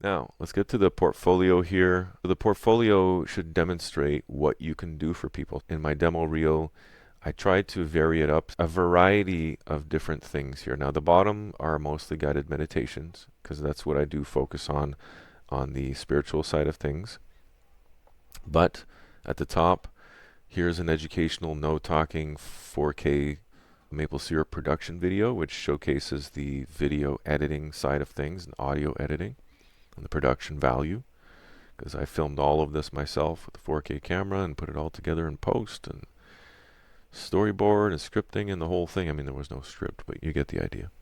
Now, let's get to the portfolio here. The portfolio should demonstrate what you can do for people. In my demo reel, I tried to vary it up, a variety of different things here. Now, the bottom are mostly guided meditations, because that's what I do focus on the spiritual side of things. But at the top, here's an educational, no-talking 4K maple syrup production video, which showcases the video editing side of things and audio editing and the production value, because I filmed all of this myself with the 4K camera and put it all together in post and storyboard and scripting and the whole thing. I mean, there was no script, but you get the idea.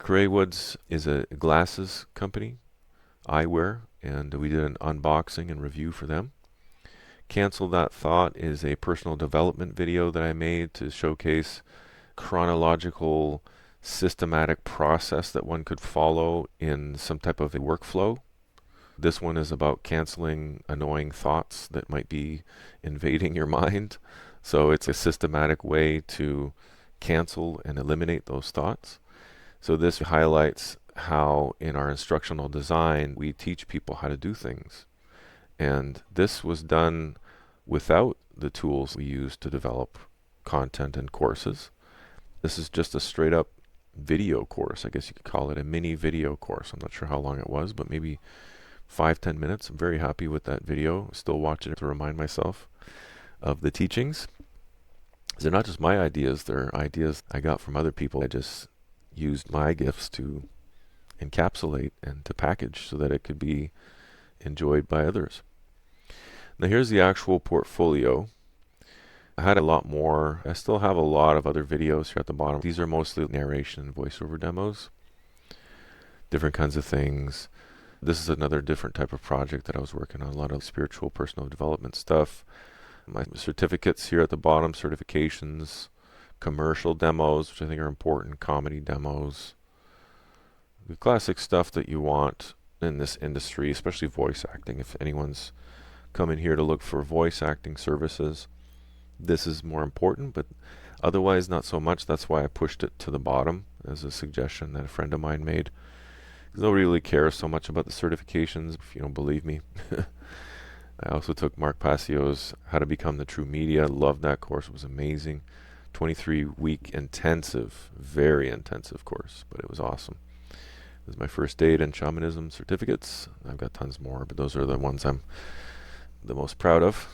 Craywoods is a glasses company, eyewear, and we did an unboxing and review for them. Cancel That Thought is a personal development video that I made to showcase chronological, systematic process that one could follow in some type of a workflow. This one is about canceling annoying thoughts that might be invading your mind. So it's a systematic way to cancel and eliminate those thoughts. So this highlights how in our instructional design we teach people how to do things. And this was done without the tools we use to develop content and courses. This is just a straight up video course. I guess you could call it a mini video course. I'm not sure how long it was, but maybe 5-10 minutes. I'm very happy with that video. Still watch it to remind myself of the teachings. They're not just my ideas, they're ideas I got from other people. I just used my gifts to encapsulate and to package so that it could be enjoyed by others. Now here's the actual portfolio. I had a lot more. I still have a lot of other videos here at the bottom. These are mostly narration and voiceover demos. Different kinds of things. This is another different type of project that I was working on. A lot of spiritual personal development stuff. My certificates here at the bottom, certifications, commercial demos, which I think are important, comedy demos. The classic stuff that you want in this industry, especially voice acting. If anyone's coming here to look for voice acting services, this is more important, but otherwise not so much. That's why I pushed it to the bottom as a suggestion that a friend of mine made. Because nobody really cares so much about the certifications, if you don't believe me. I also took Mark Passio's How to Become the True Media. Loved that course. It was amazing. 23-week intensive, very intensive course, but it was awesome. It was my first aid and shamanism certificates. I've got tons more, but those are the ones I'm the most proud of.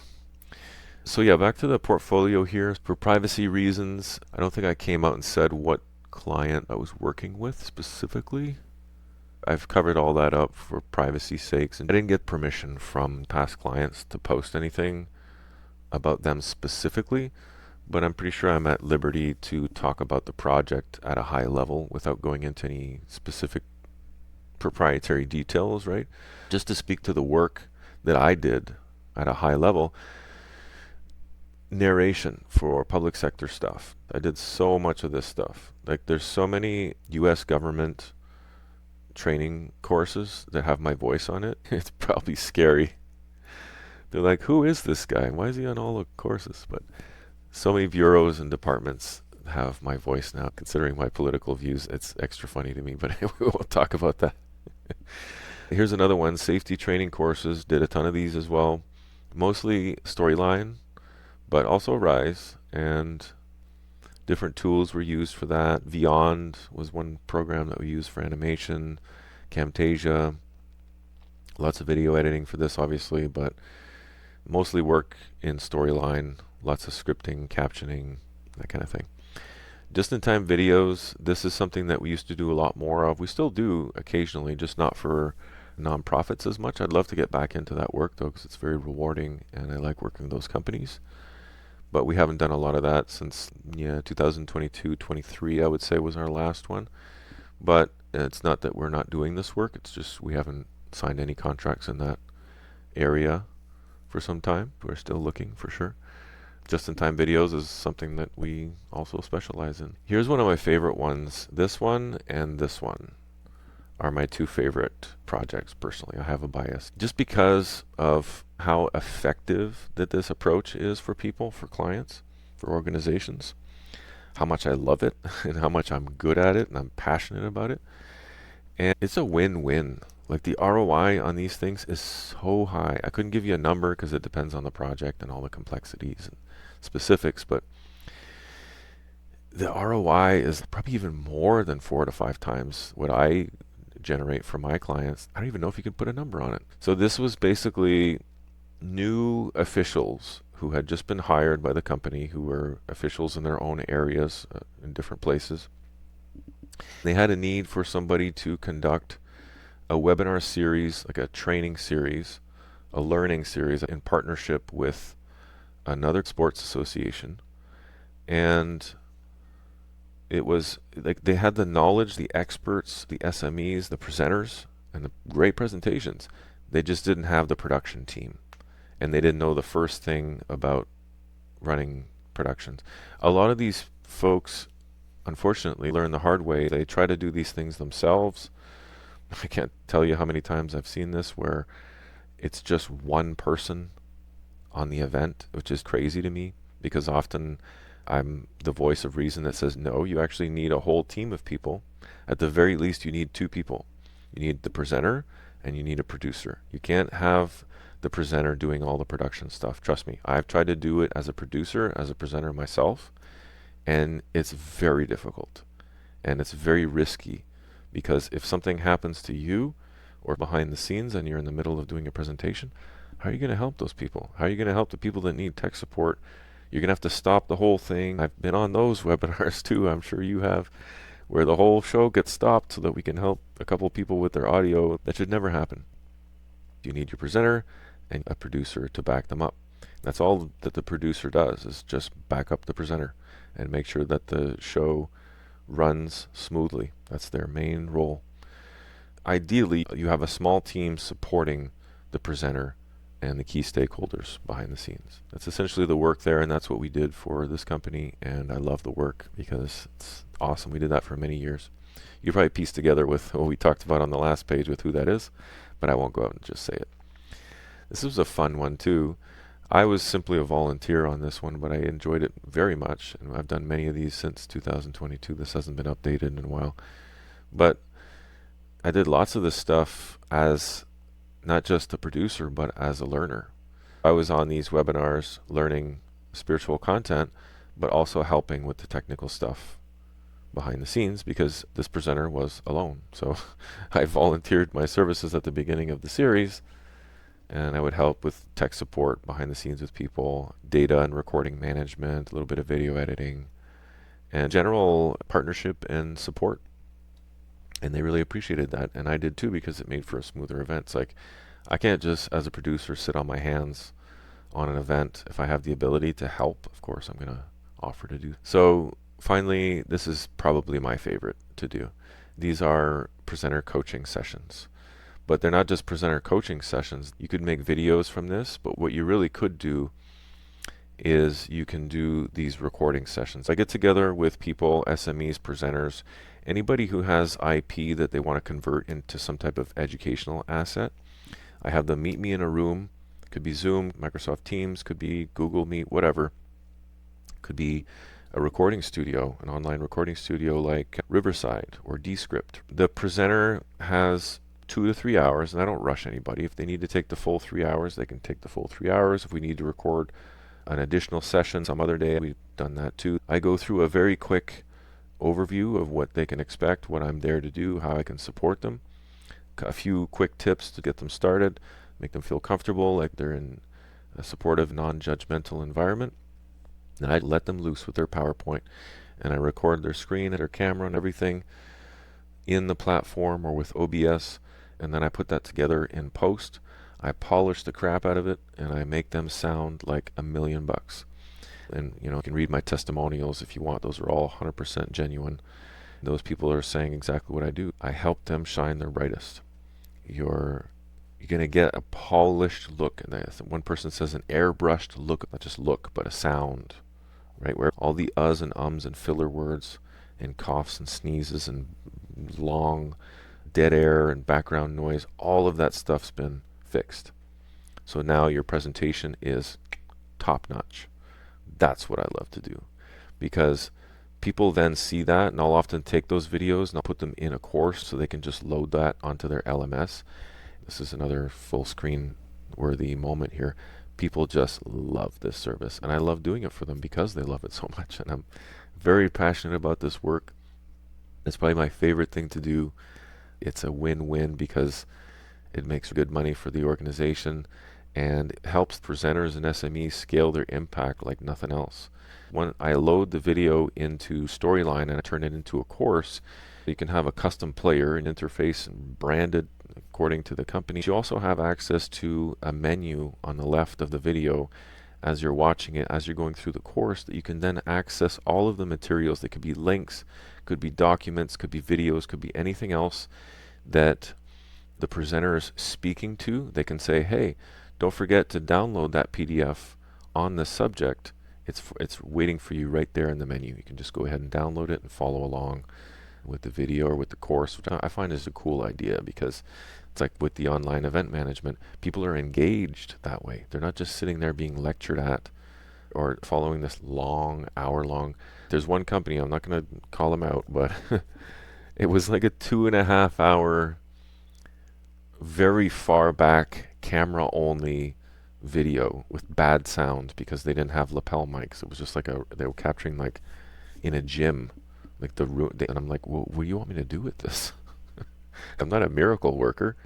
So yeah, back to the portfolio here. For privacy reasons, I don't think I came out and said what client I was working with specifically. I've covered all that up for privacy's sakes, and I didn't get permission from past clients to post anything about them specifically, but I'm pretty sure I'm at liberty to talk about the project at a high level without going into any specific proprietary details, right? Just to speak to the work that I did at a high level. Narration for public sector stuff. I did so much of this stuff. Like there's so many US government training courses that have my voice on it. It's probably scary. They're like, who is this guy? Why is he on all the courses? But so many bureaus and departments have my voice now. Considering my political views, it's extra funny to me, but we won't talk about that. Here's another one, safety training courses. Did a ton of these as well. Mostly storyline, but also Rise, and different tools were used for that. Beyond was one program that we used for animation. Camtasia. Lots of video editing for this, obviously, but mostly work in storyline. Lots of scripting, captioning, that kind of thing. Just-in-time videos. This is something that we used to do a lot more of. We still do occasionally, just not for nonprofits as much. I'd love to get back into that work, though, because it's very rewarding, and I like working with those companies. But we haven't done a lot of that since 2022, 23, I would say, was our last one. But it's not that we're not doing this work. It's just we haven't signed any contracts in that area for some time. We're still looking for sure. Just-in-time videos is something that we also specialize in. Here's one of my favorite ones. This one and this one are my two favorite projects personally. I have a bias just because of how effective that this approach is for people, for clients, for organizations, how much I love it and how much I'm good at it and I'm passionate about it. And it's a win-win. Like the ROI on these things is so high. I couldn't give you a number because it depends on the project and all the complexities and specifics, but the ROI is probably even more than 4 to 5 times what I generate for my clients. I don't even know if you could put a number on it. So this was basically new officials who had just been hired by the company, who were officials in their own areas in different places. They had a need for somebody to conduct a webinar series, like a training series, a learning series in partnership with another sports association. And it was like they had the knowledge, the experts, the SMEs, the presenters, and the great presentations. They just didn't have the production team. And they didn't know the first thing about running productions. A lot of these folks, unfortunately, learn the hard way. They try to do these things themselves. I can't tell you how many times I've seen this where it's just one person on the event, which is crazy to me because often I'm the voice of reason that says, no, you actually need a whole team of people. At the very least, you need 2 people. You need the presenter and you need a producer. You can't have the presenter doing all the production stuff. Trust me, I've tried to do it as a producer, as a presenter myself, and it's very difficult and it's very risky because if something happens to you or behind the scenes and you're in the middle of doing a presentation, how are you going to help those people? How are you going to help the people that need tech support? You're going to have to stop the whole thing. I've been on those webinars too, I'm sure you have, where the whole show gets stopped so that we can help a couple people with their audio. That should never happen. You need your presenter and a producer to back them up. That's all that the producer does, is just back up the presenter and make sure that the show runs smoothly. That's their main role. Ideally, you have a small team supporting the presenter and the key stakeholders behind the scenes. That's essentially the work there, and that's what we did for this company, and I love the work because it's awesome. We did that for many years. You probably piece together with what we talked about on the last page with who that is, but I won't go out and just say it. This was a fun one too. I was simply a volunteer on this one, but I enjoyed it very much, and I've done many of these since 2022. This hasn't been updated in a while. But I did lots of this stuff as not just a producer, but as a learner. I was on these webinars learning spiritual content, but also helping with the technical stuff behind the scenes because this presenter was alone. So I volunteered my services at the beginning of the series, and I would help with tech support behind the scenes with people, data and recording management, a little bit of video editing, and general partnership and support. And they really appreciated that, and I did too because it made for a smoother event. It's like I can't just, as a producer, sit on my hands on an event. If I have the ability to help, of course, I'm going to offer to do. So finally, this is probably my favorite to do. These are presenter coaching sessions. But they're not just presenter coaching sessions. You could make videos from this, but what you really could do is you can do these recording sessions. I get together with people, SMEs, presenters, anybody who has IP that they want to convert into some type of educational asset. I have them meet me in a room. Could be Zoom, Microsoft Teams, could be Google Meet, whatever. Could be a recording studio, an online recording studio like Riverside or Descript. The presenter has 2 to 3 hours, and I don't rush anybody. If they need to take the full 3 hours, they can take the full 3 hours. If we need to record an additional session some other day, we've done that too. I go through a very quick overview of what they can expect, what I'm there to do, how I can support them. A few quick tips to get them started, make them feel comfortable, like they're in a supportive, non-judgmental environment. And I let them loose with their PowerPoint, and I record their screen and their camera and everything in the platform or with OBS, and then I put that together in post. I polish the crap out of it, and I make them sound like $1,000,000. And you can read my testimonials if you want. Those are all 100% genuine. Those people are saying exactly what I do. I help them shine their brightest. You're going to get a polished look. And one person says an airbrushed look, not just look, but a sound, right? Where all the uhs and ums and filler words and coughs and sneezes and long dead air and background noise, all of that stuff's been fixed. So now your presentation is top notch. That's what I love to do, because People then see that, and I'll often take those videos and I'll put them in a course so they can just load that onto their LMS. This is another full screen worthy moment here. People just love this service, and I love doing it for them because they love it so much, and I'm very passionate about this work. It's probably my favorite thing to do. It's a win-win because it makes good money for the organization and it helps presenters and SMEs scale their impact like nothing else. When I load the video into Storyline and I turn it into a course, you can have a custom player and interface branded according to the company. You also have access to a menu on the left of the video as you're watching it, as you're going through the course, that you can then access all of the materials. That could be links, could be documents, could be videos, could be anything else that the presenter is speaking to. They can say, hey, don't forget to download that PDF on this subject. It's waiting for you right there in the menu. You can just go ahead and download it and follow along with the video or with the course, which I find is a cool idea because it's like with the online event management, people are engaged that way. They're not just sitting there being lectured at or following this long, hour-long. There's one company, I'm not going to call them out, but it was like a 2.5 hour, very far back, camera-only video with bad sound because they didn't have lapel mics. It was just like they were capturing like in a gym, like the room. And I'm like, well, what do you want me to do with this? I'm not a miracle worker.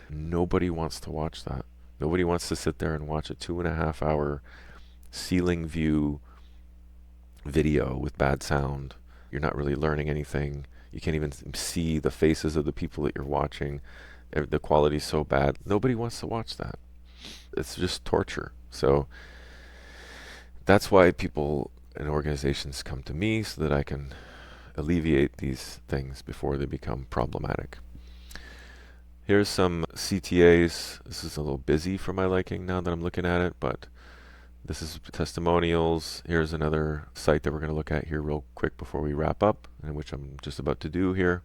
Nobody wants to watch that. Nobody wants to sit there and watch a 2.5 hour ceiling view video with bad sound. You're not really learning anything. You can't even see the faces of the people that you're watching. The quality's so bad. Nobody wants to watch that. It's just torture. So that's why people and organizations come to me so that I can alleviate these things before they become problematic. Here's some CTAs. This is a little busy for my liking now that I'm looking at it, but this is Testimonials. Here's another site that we're going to look at here real quick before we wrap up, and which I'm just about to do here.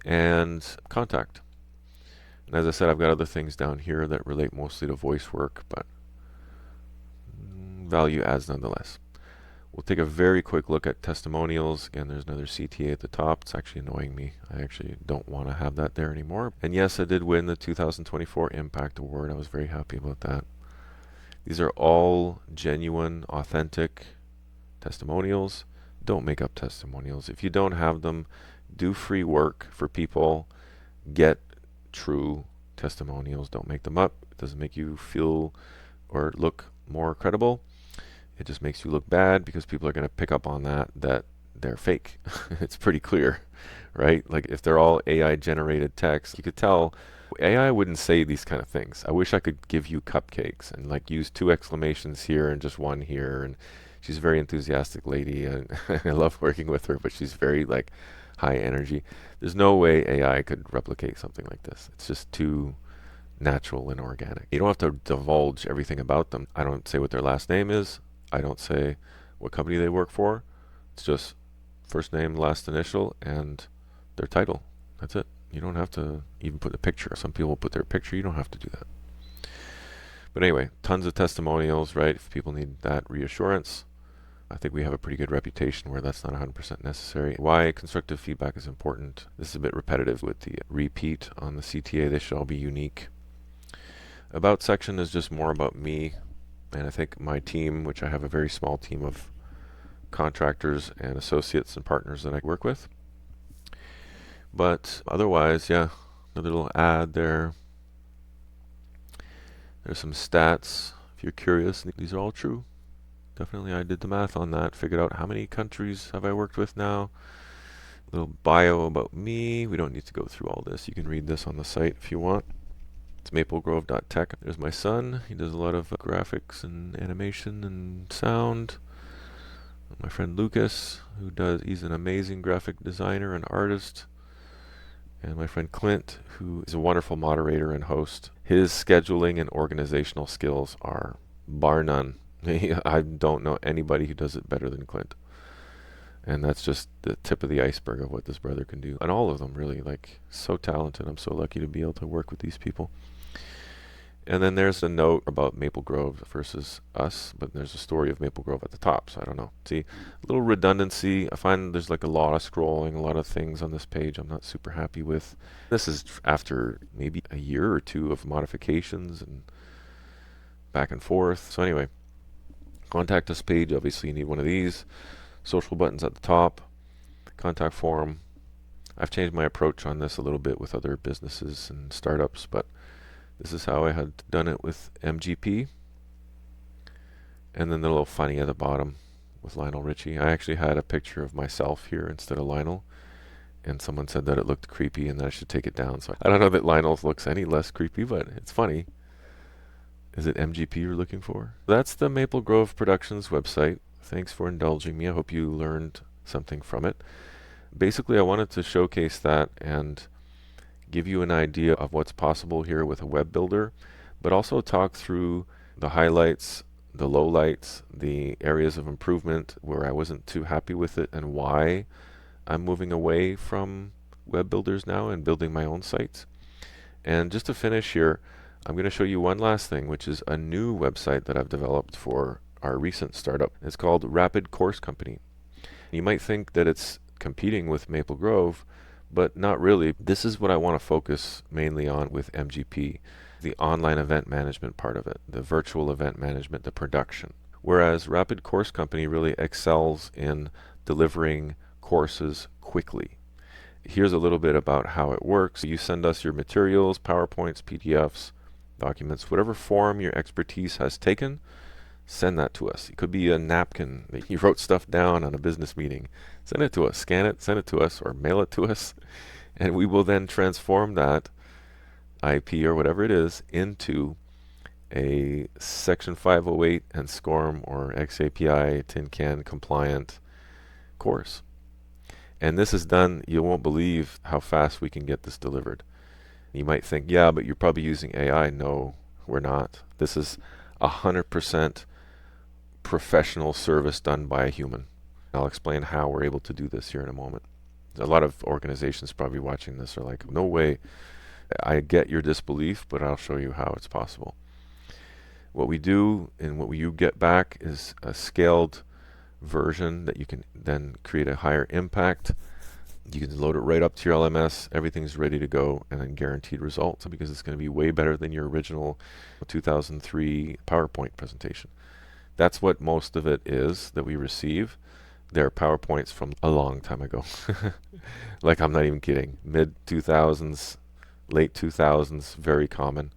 And Contact. And as I said, I've got other things down here that relate mostly to voice work, but value adds nonetheless. We'll take a very quick look at Testimonials. Again, there's another CTA at the top. It's actually annoying me. I actually don't want to have that there anymore. And yes, I did win the 2024 Impact Award. I was very happy about that. These are all genuine, authentic testimonials. Don't make up testimonials. If you don't have them, do free work for people. Get true testimonials. Don't make them up. It doesn't make you feel or look more credible. It just makes you look bad because people are going to pick up on that they're fake. It's pretty clear, right? Like if they're all AI generated text, you could tell AI wouldn't say these kind of things. I wish I could give you cupcakes and like use 2 exclamations here and just 1 here. And she's a very enthusiastic lady and I love working with her, but she's very like high energy. There's no way AI could replicate something like this. It's just too natural and organic. You don't have to divulge everything about them. I don't say what their last name is. I don't say what company they work for. It's just first name, last initial, and their title. That's it. You don't have to even put a picture. Some people put their picture. You don't have to do that. But anyway, tons of testimonials, right? If people need that reassurance, I think we have a pretty good reputation where that's not 100% necessary. Why constructive feedback is important. This is a bit repetitive with the repeat on the CTA. They should all be unique. About section is just more about me. And I think my team, which I have a very small team of contractors and associates and partners that I work with. But otherwise, yeah, another little ad there. There's some stats. If you're curious, these are all true. Definitely, I did the math on that. Figured out how many countries have I worked with now. A little bio about me. We don't need to go through all this. You can read this on the site if you want. It's maplegrove.tech. There's my son. He does a lot of graphics and animation and sound. My friend Lucas, he's an amazing graphic designer and artist. And my friend Clint, who is a wonderful moderator and host. His scheduling and organizational skills are bar none. I don't know anybody who does it better than Clint. And that's just the tip of the iceberg of what this brother can do. And all of them really, like, so talented. I'm so lucky to be able to work with these people. And then there's a note about Maple Grove versus us, but there's a story of Maple Grove at the top, so I don't know. See, a little redundancy. I find there's like a lot of scrolling, a lot of things on this page I'm not super happy with. This is after maybe a year or two of modifications and back and forth. So anyway, contact us page, obviously you need one of these. Social buttons at the top, contact form. I've changed my approach on this a little bit with other businesses and startups, but this is how I had done it with MGP. And then the little funny at the bottom with Lionel Richie. I actually had a picture of myself here instead of Lionel, and someone said that it looked creepy and that I should take it down. So I don't know that Lionel looks any less creepy, but it's funny. Is it MGP you're looking for? That's the Maple Grove Productions website. Thanks for indulging me. I hope you learned something from it. Basically, I wanted to showcase that and give you an idea of what's possible here with a web builder, but also talk through the highlights, the lowlights, the areas of improvement where I wasn't too happy with it, and why I'm moving away from web builders now and building my own sites. And just to finish here, I'm going to show you one last thing, which is a new website that I've developed for our recent startup. It's called Rapid Course Company. You might think that it's competing with Maple Grove, but not really. This is what I want to focus mainly on with MGP, the online event management part of it, the virtual event management, the production. Whereas Rapid Course Company really excels in delivering courses quickly. Here's a little bit about how it works. You send us your materials, PowerPoints, PDFs, documents, whatever form your expertise has taken, send that to us. It could be a napkin that you wrote stuff down on a business meeting. Send it to us, scan it, send it to us, or mail it to us, and we will then transform that IP or whatever it is into a Section 508 and SCORM or XAPI Tin Can compliant course. And this is done, you won't believe how fast we can get this delivered. You might think, yeah, but you're probably using AI. No, we're not. This is 100% professional service done by a human. I'll explain how we're able to do this here in a moment. A lot of organizations probably watching this are like, no way. I get your disbelief, but I'll show you how it's possible. What we do and what you get back is a scaled version that you can then create a higher impact. You can load it right up to your LMS. Everything's ready to go, and then guaranteed results because it's going to be way better than your original 2003 PowerPoint presentation. That's what most of it is that we receive. They're PowerPoints from a long time ago. Like, I'm not even kidding. Mid-2000s, late 2000s, very common.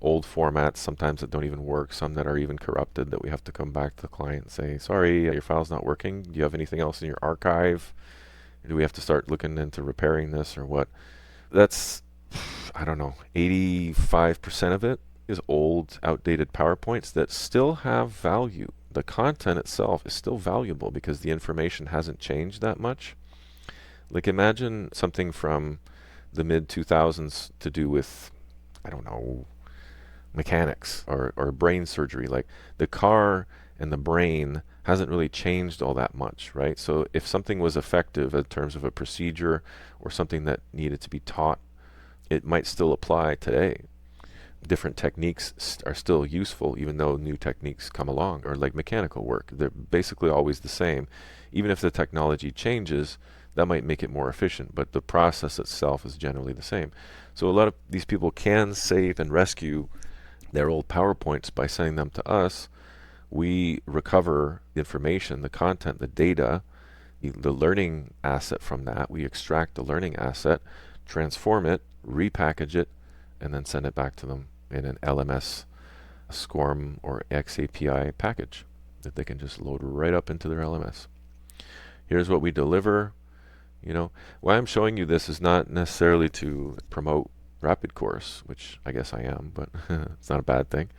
Old formats, sometimes that don't even work, some that are even corrupted that we have to come back to the client and say, sorry, your file's not working. Do you have anything else in your archive? Do we have to start looking into repairing this or what? That's, I don't know, 85% of it is old, outdated PowerPoints that still have value. The content itself is still valuable because the information hasn't changed that much. Like, imagine something from the mid-2000s to do with, I don't know, mechanics or brain surgery. Like, the car and the brain hasn't really changed all that much, right? So if something was effective in terms of a procedure or something that needed to be taught, it might still apply today. Different techniques are still useful even though new techniques come along, or like mechanical work. They're basically always the same. Even if the technology changes, that might make it more efficient, but the process itself is generally the same. So a lot of these people can save and rescue their old PowerPoints by sending them to us. We recover the information, the content, the data, the learning asset from that. We extract the learning asset, transform it, repackage it, and then send it back to them in an LMS, SCORM, or XAPI package that they can just load right up into their LMS. Here's what we deliver. You know, why I'm showing you this is not necessarily to promote Rapid Course, which I guess I am, but it's not a bad thing.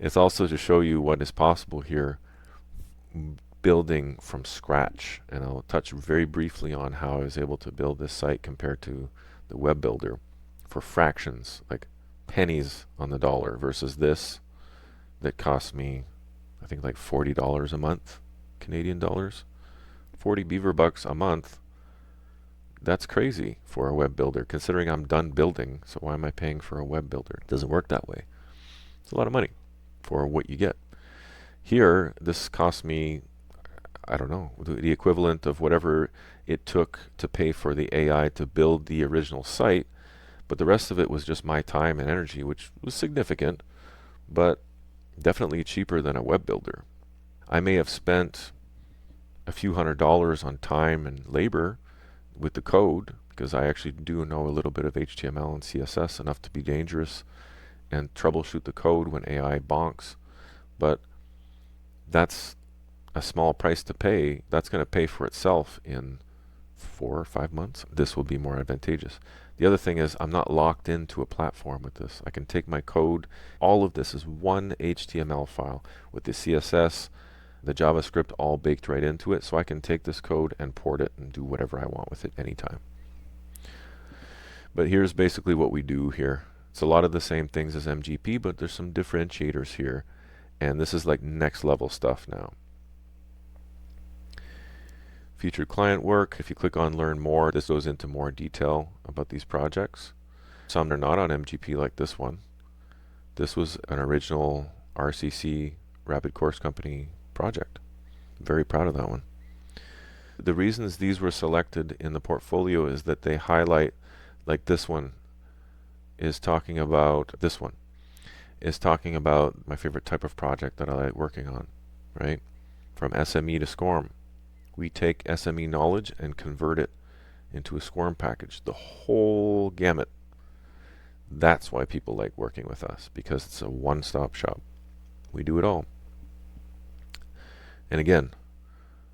It's also to show you what is possible here building from scratch. And I'll touch very briefly on how I was able to build this site compared to the web builder for fractions, like pennies on the dollar, versus this that cost me, I think, like $40 a month, Canadian dollars. 40 beaver bucks a month. That's crazy for a web builder, considering I'm done building. So why am I paying for a web builder? It doesn't work that way. It's a lot of money for what you get. Here, this cost me, I don't know, the equivalent of whatever it took to pay for the AI to build the original site, but the rest of it was just my time and energy, which was significant, but definitely cheaper than a web builder. I may have spent a few $100s on time and labor with the code, because I actually do know a little bit of HTML and CSS, enough to be dangerous and troubleshoot the code when AI bonks, but that's a small price to pay. That's going to pay for itself in 4 or 5 months. This will be more advantageous. The other thing is I'm not locked into a platform with this. I can take my code. All of this is one HTML file with the CSS, the JavaScript all baked right into it, so I can take this code and port it and do whatever I want with it anytime. But here's basically what we do here. It's a lot of the same things as MGP, but there's some differentiators here, and this is like next level stuff now. Featured client work. If you click on Learn More, this goes into more detail about these projects. Some are not on MGP, like this one. This was an original RCC, Rapid Course Company project. Very proud of that one. The reasons these were selected in the portfolio is that they highlight, like this one is talking about, my favorite type of project that I like working on, right? From SME to SCORM. We take SME knowledge and convert it into a SCORM package, the whole gamut. That's why people like working with us, because it's a one-stop shop. We do it all. And again,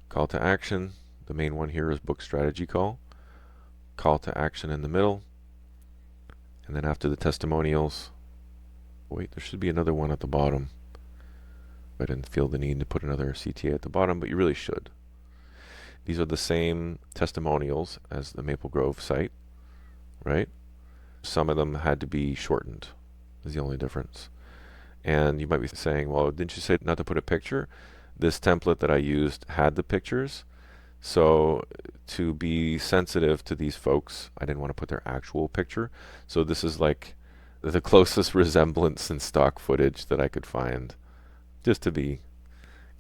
call to action. The main one here is book strategy call. Call to action in the middle. And then after the testimonials, wait, there should be another one at the bottom. I didn't feel the need to put another CTA at the bottom, but you really should. These are the same testimonials as the Maple Grove site, right? Some of them had to be shortened, is the only difference. And you might be saying, well, didn't you say not to put a picture? This template that I used had the pictures. So to be sensitive to these folks, I didn't want to put their actual picture. So this is like the closest resemblance in stock footage that I could find, just to be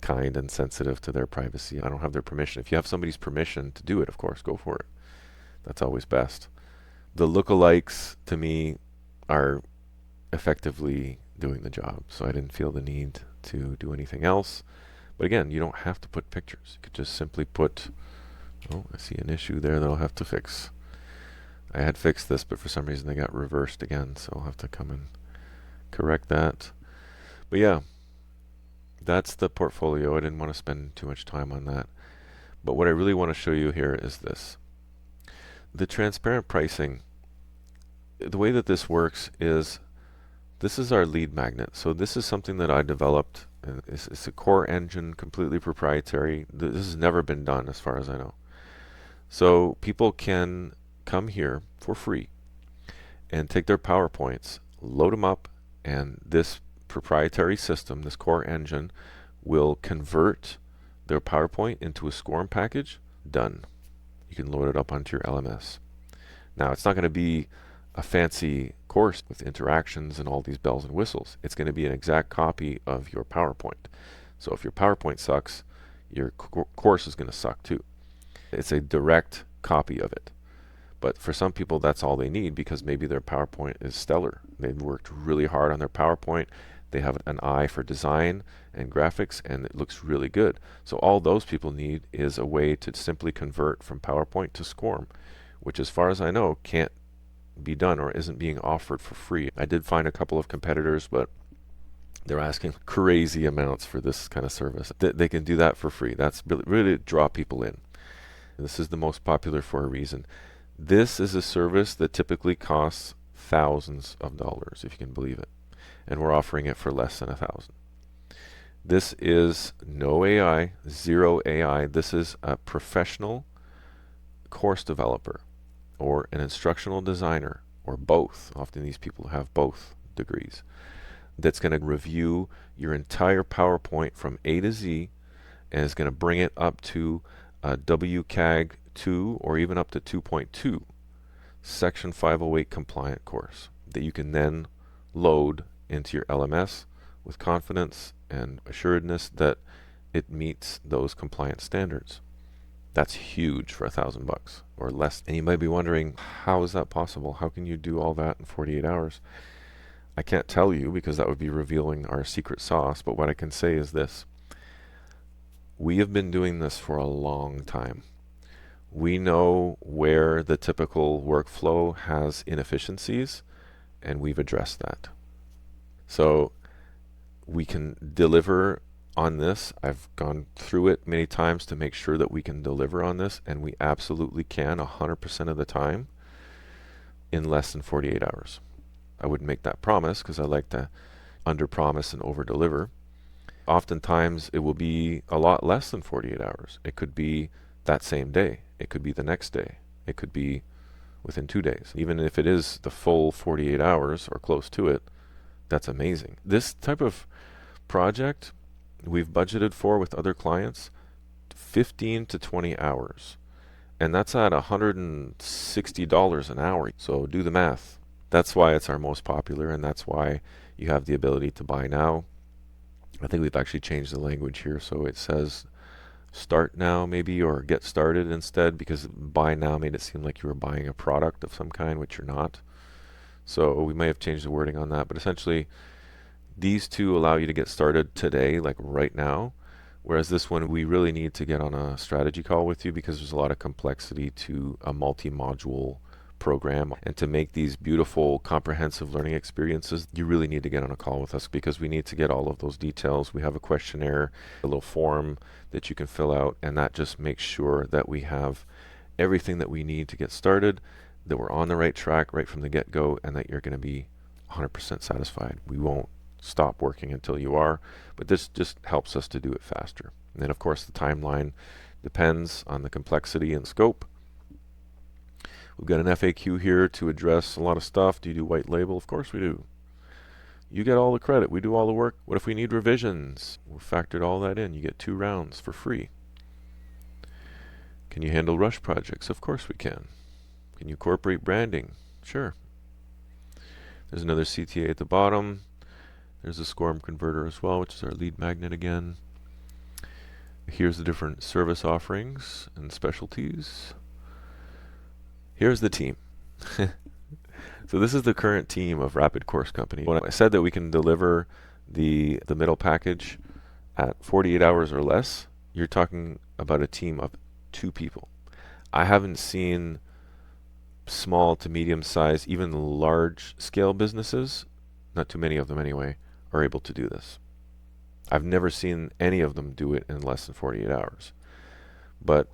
kind and sensitive to their privacy. I don't have their permission. If you have somebody's permission to do it, of course, go for it. That's always best. The lookalikes, to me, are effectively doing the job, so I didn't feel the need to do anything else. But again, you don't have to put pictures. You could just simply put, oh, I see an issue there that I'll have to fix. I had fixed this, but for some reason they got reversed again, so I'll have to come and correct that. But yeah, that's the portfolio. I didn't want to spend too much time on that. But what I really want to show you here is this. The transparent pricing, the way that this works is, this is our lead magnet. So this is something that I developed. It's a core engine, completely proprietary. This has never been done as far as I know. So people can come here for free and take their PowerPoints, load them up, and this proprietary system, this core engine, will convert their PowerPoint into a SCORM package. Done. You can load it up onto your LMS. Now, it's not going to be a fancy course with interactions and all these bells and whistles. It's going to be an exact copy of your PowerPoint. So if your PowerPoint sucks, your course is going to suck too. It's a direct copy of it. But for some people, that's all they need, because maybe their PowerPoint is stellar. They've worked really hard on their PowerPoint. They have an eye for design and graphics, and it looks really good. So all those people need is a way to simply convert from PowerPoint to SCORM, which, as far as I know, can't be done or isn't being offered for free. I did find a couple of competitors, but they're asking crazy amounts for this kind of service. They can do that for free. That's really draw people in. This is the most popular for a reason. This is a service that typically costs thousands of dollars, if you can believe it, and we're offering it for less than $1,000. This is no AI, zero AI. This is a professional course developer or an instructional designer, or both. Often these people have both degrees. That's going to review your entire PowerPoint from A to Z, and is going to bring it up to a WCAG 2 or even up to 2.2 Section 508 compliant course that you can then load into your LMS with confidence and assuredness that it meets those compliance standards. That's huge for $1,000 or less. And you might be wondering, how is that possible? How can you do all that in 48 hours? I can't tell you because that would be revealing our secret sauce, but what I can say is this. We have been doing this for a long time. We know where the typical workflow has inefficiencies, and we've addressed that. So we can deliver on this. I've gone through it many times to make sure that we can deliver on this, and we absolutely can 100% of the time in less than 48 hours. I wouldn't make that promise because I like to under-promise and over-deliver. Oftentimes it will be a lot less than 48 hours. It could be that same day. It could be the next day. It could be within 2 days. Even if it is the full 48 hours or close to it, that's amazing. This type of project we've budgeted for with other clients 15 to 20 hours. And that's at $160 an hour. So do the math. That's why it's our most popular, and that's why you have the ability to buy now. I think we've actually changed the language here, so it says start now maybe, or get started instead, because buy now made it seem like you were buying a product of some kind, which you're not. So we may have changed the wording on that, but essentially these two allow you to get started today, like right now, whereas this one we really need to get on a strategy call with you because there's a lot of complexity to a multi-module program, and to make these beautiful comprehensive learning experiences you really need to get on a call with us because we need to get all of those details. We have a questionnaire, a little form that you can fill out, and that just makes sure that we have everything that we need to get started, that we're on the right track right from the get-go, and that you're going to be 100% satisfied. We won't stop working until you are, but this just helps us to do it faster. And then of course the timeline depends on the complexity and scope. We've got an FAQ here to address a lot of stuff. Do you do white label? Of course we do. You get all the credit. We do all the work. What if we need revisions? We've factored all that in. You get 2 rounds for free. Can you handle rush projects? Of course we can. Can you incorporate branding? Sure. There's another CTA at the bottom. There's a SCORM converter as well, which is our lead magnet again. Here's the different service offerings and specialties. Here's the team. So this is the current team of Rapid Course Company. When I said that we can deliver the middle package at 48 hours or less, you're talking about a team of 2 people. I haven't seen small to medium size, even large scale businesses, not too many of them anyway, are able to do this. I've never seen any of them do it in less than 48 hours. But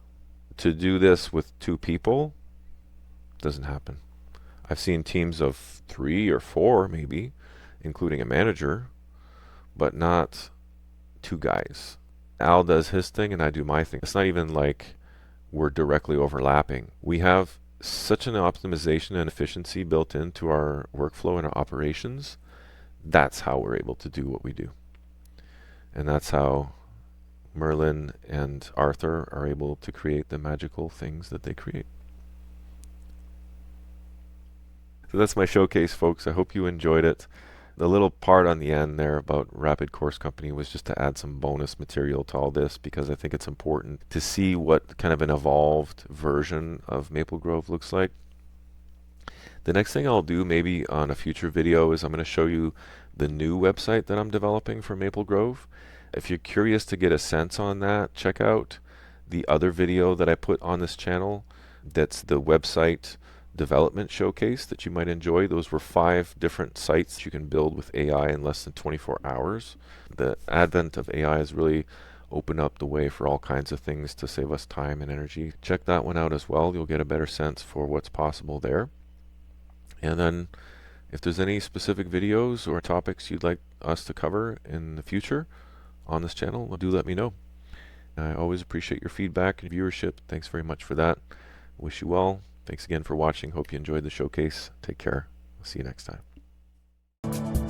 to do this with 2 people doesn't happen. I've seen teams of 3 or 4 maybe, including a manager, but not 2 guys. Al does his thing and I do my thing. It's not even like we're directly overlapping. We have such an optimization and efficiency built into our workflow and our operations. That's how we're able to do what we do. And that's how Merlin and Arthur are able to create the magical things that they create. So that's my showcase, folks. I hope you enjoyed it. The little part on the end there about Rapid Course Company was just to add some bonus material to all this because I think it's important to see what kind of an evolved version of Maple Grove looks like. The next thing I'll do maybe on a future video is I'm going to show you the new website that I'm developing for Maple Grove. If you're curious to get a sense on that, check out the other video that I put on this channel. That's the website development showcase that you might enjoy. Those were 5 different sites you can build with AI in less than 24 hours. The advent of AI has really opened up the way for all kinds of things to save us time and energy. Check that one out as well. You'll get a better sense for what's possible there. And then if there's any specific videos or topics you'd like us to cover in the future on this channel, do let me know. I always appreciate your feedback and viewership. Thanks very much for that. Wish you well. Thanks again for watching. Hope you enjoyed the showcase. Take care. I'll see you next time.